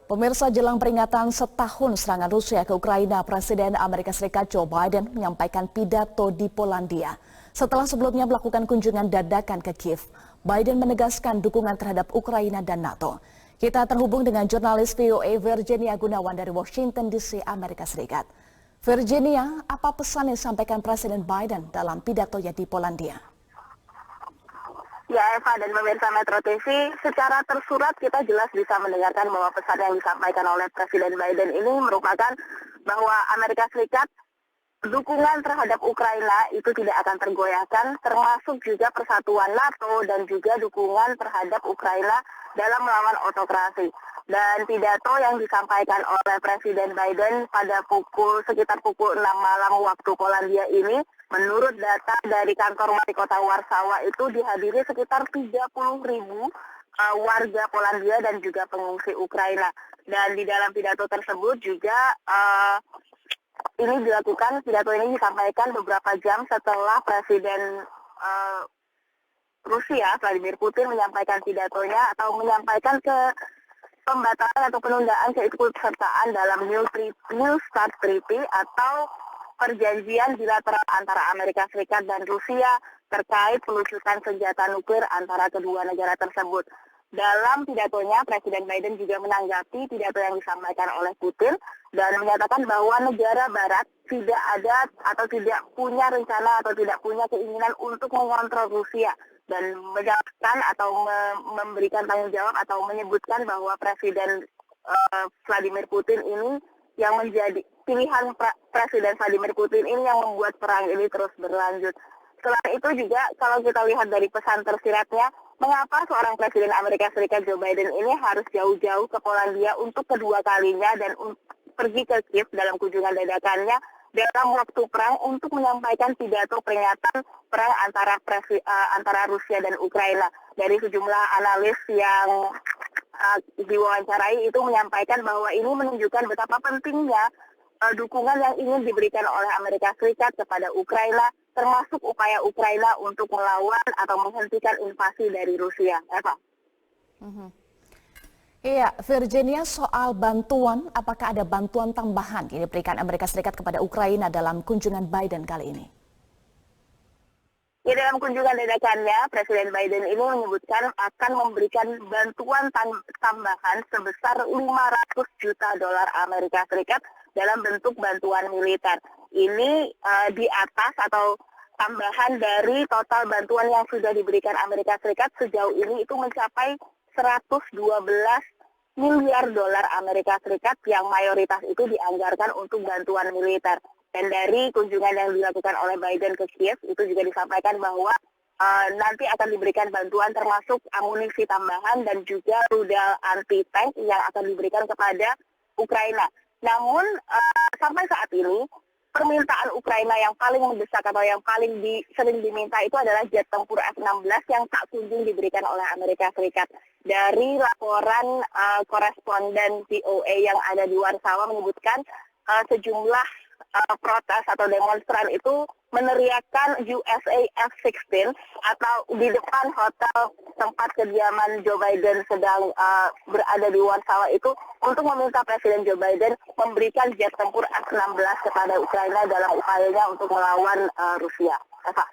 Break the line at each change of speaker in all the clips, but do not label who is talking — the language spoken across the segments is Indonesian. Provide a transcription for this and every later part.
Pemirsa, jelang peringatan setahun serangan Rusia ke Ukraina, Presiden Amerika Serikat Joe Biden menyampaikan pidato di Polandia. Setelah sebelumnya melakukan kunjungan dadakan ke Kiev, Biden menegaskan dukungan terhadap Ukraina dan NATO. Kita terhubung dengan jurnalis VOA Virginia Gunawan dari Washington DC, Amerika Serikat. Virginia, apa pesan yang disampaikan Presiden Biden dalam pidatonya di Polandia?
Ya, Eva dan pemirsa Metro TV, secara tersurat kita jelas bisa mendengarkan bahwa pesan yang disampaikan oleh Presiden Biden ini merupakan bahwa Amerika Serikat dukungan terhadap Ukraina itu tidak akan tergoyahkan, termasuk juga persatuan NATO dan juga dukungan terhadap Ukraina dalam melawan autokrasi. Dan pidato yang disampaikan oleh Presiden Biden pada sekitar pukul 6 malam waktu Polandia ini, menurut data dari kantor wali kota Warsawa itu dihadiri sekitar 30.000 warga Polandia dan juga pengungsi Ukraina. Dan di dalam pidato tersebut juga pidato ini disampaikan beberapa jam setelah Presiden Rusia Vladimir Putin menyampaikan pidatonya atau menyampaikan pembatalan atau penundaan keikutsertaan dalam New START Treaty atau perjanjian bilateral antara Amerika Serikat dan Rusia terkait pelucutan senjata nuklir antara kedua negara tersebut. Dalam pidatonya, Presiden Biden juga menanggapi pidato yang disampaikan oleh Putin dan menyatakan bahwa negara Barat tidak ada atau tidak punya rencana atau tidak punya keinginan untuk mengontrol Rusia, dan menjelaskan atau memberikan tanggung jawab atau menyebutkan bahwa Presiden Vladimir Putin ini yang menjadi pilihan Presiden Vladimir Putin ini yang membuat perang ini terus berlanjut. Selain itu juga kalau kita lihat dari pesan tersiratnya, mengapa seorang Presiden Amerika Serikat Joe Biden ini harus jauh-jauh ke Polandia untuk kedua kalinya dan pergi ke Kiev dalam kunjungan dadakannya dalam waktu perang untuk menyampaikan pidato peringatan perang antara Rusia dan Ukraina. Dari sejumlah analis yang diwawancarai itu menyampaikan bahwa ini menunjukkan betapa pentingnya dukungan yang ingin diberikan oleh Amerika Serikat kepada Ukraina, termasuk upaya Ukraina untuk melawan atau menghentikan invasi dari Rusia. Eva.
Iya, Virginia, soal bantuan, apakah ada bantuan tambahan yang diberikan Amerika Serikat kepada Ukraina dalam kunjungan Biden kali ini?
Ya, dalam kunjungan dadakannya, Presiden Biden ini menyebutkan akan memberikan bantuan tambahan sebesar 500 juta dolar Amerika Serikat dalam bentuk bantuan militer. Ini di atas atau tambahan dari total bantuan yang sudah diberikan Amerika Serikat sejauh ini itu mencapai 112 miliar dolar Amerika Serikat yang mayoritas itu dianggarkan untuk bantuan militer. Dan dari kunjungan yang dilakukan oleh Biden ke Kiev itu juga disampaikan bahwa nanti akan diberikan bantuan termasuk amunisi tambahan dan juga rudal anti-tank yang akan diberikan kepada Ukraina. Namun sampai saat ini permintaan Ukraina yang paling mendesak atau yang paling sering diminta itu adalah jet tempur F-16 yang tak kunjung diberikan oleh Amerika Serikat. Dari laporan koresponden VOA yang ada di Warsawa menyebutkan sejumlah protes atau demonstran itu meneriakkan USA F-16 atau di depan hotel tempat kediaman Joe Biden sedang berada di Warsawa itu untuk meminta Presiden Joe Biden memberikan jet tempur F-16 kepada Ukraina dalam upayanya untuk melawan Rusia. Eva.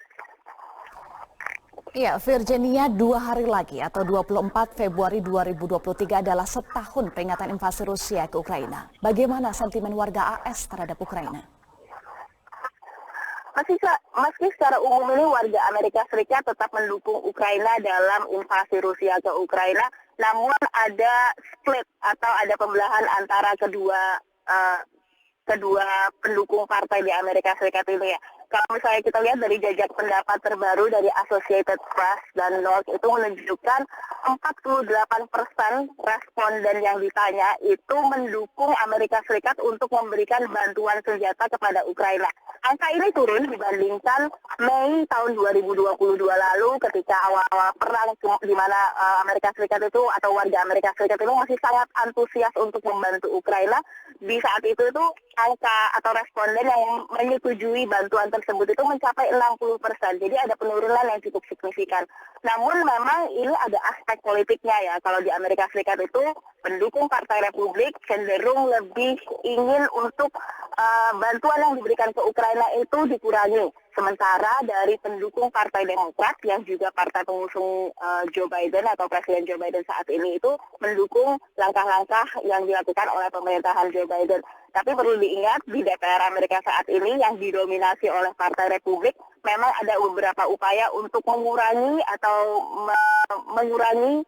Iya, Virginia, 2 hari lagi atau 24 Februari 2023 adalah setahun peringatan invasi Rusia ke Ukraina. Bagaimana sentimen warga AS terhadap Ukraina?
Meski secara umum ini warga Amerika Serikat tetap mendukung Ukraina dalam invasi Rusia ke Ukraina, namun ada split atau ada pembelahan antara kedua pendukung partai di Amerika Serikat ini ya. Kalau misalnya kita lihat dari jajak pendapat terbaru dari Associated Press dan North itu menunjukkan 48% responden yang ditanya itu mendukung Amerika Serikat untuk memberikan bantuan senjata kepada Ukraina. Angka ini turun dibandingkan Mei tahun 2022 lalu ketika awal-awal perang di mana Amerika Serikat itu atau warga Amerika Serikat itu masih sangat antusias untuk membantu Ukraina. Di saat itu angka atau responden yang menyetujui bantuan tersebut itu mencapai 60%. Jadi ada penurunan yang cukup signifikan. Namun memang ini ada aspek politiknya ya. Kalau di Amerika Serikat itu pendukung Partai Republik cenderung lebih ingin untuk bantuan yang diberikan ke Ukraina itu dikurangi. Sementara dari pendukung Partai Demokrat yang juga partai pengusung Joe Biden atau Presiden Joe Biden saat ini itu mendukung langkah-langkah yang dilakukan oleh pemerintahan Joe Biden. Tapi perlu diingat di DPR Amerika saat ini yang didominasi oleh Partai Republik memang ada beberapa upaya untuk mengurangi atau mengurangi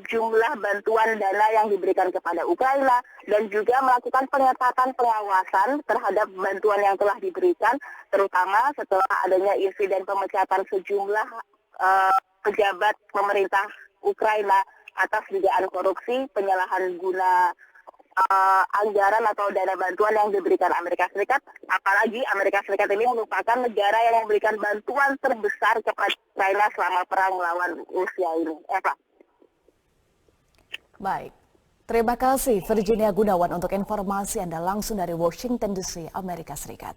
jumlah bantuan dana yang diberikan kepada Ukraina dan juga melakukan pengetatan pengawasan terhadap bantuan yang telah diberikan, terutama setelah adanya insiden pemecatan sejumlah pejabat pemerintah Ukraina atas dugaan korupsi, penyalahan guna anggaran atau dana bantuan yang diberikan Amerika Serikat. Apalagi Amerika Serikat ini merupakan negara yang memberikan bantuan terbesar kepada Ukraina selama perang melawan Rusia ini. Eva.
Baik, terima kasih Virginia Gunawan untuk informasi Anda langsung dari Washington DC, Amerika Serikat.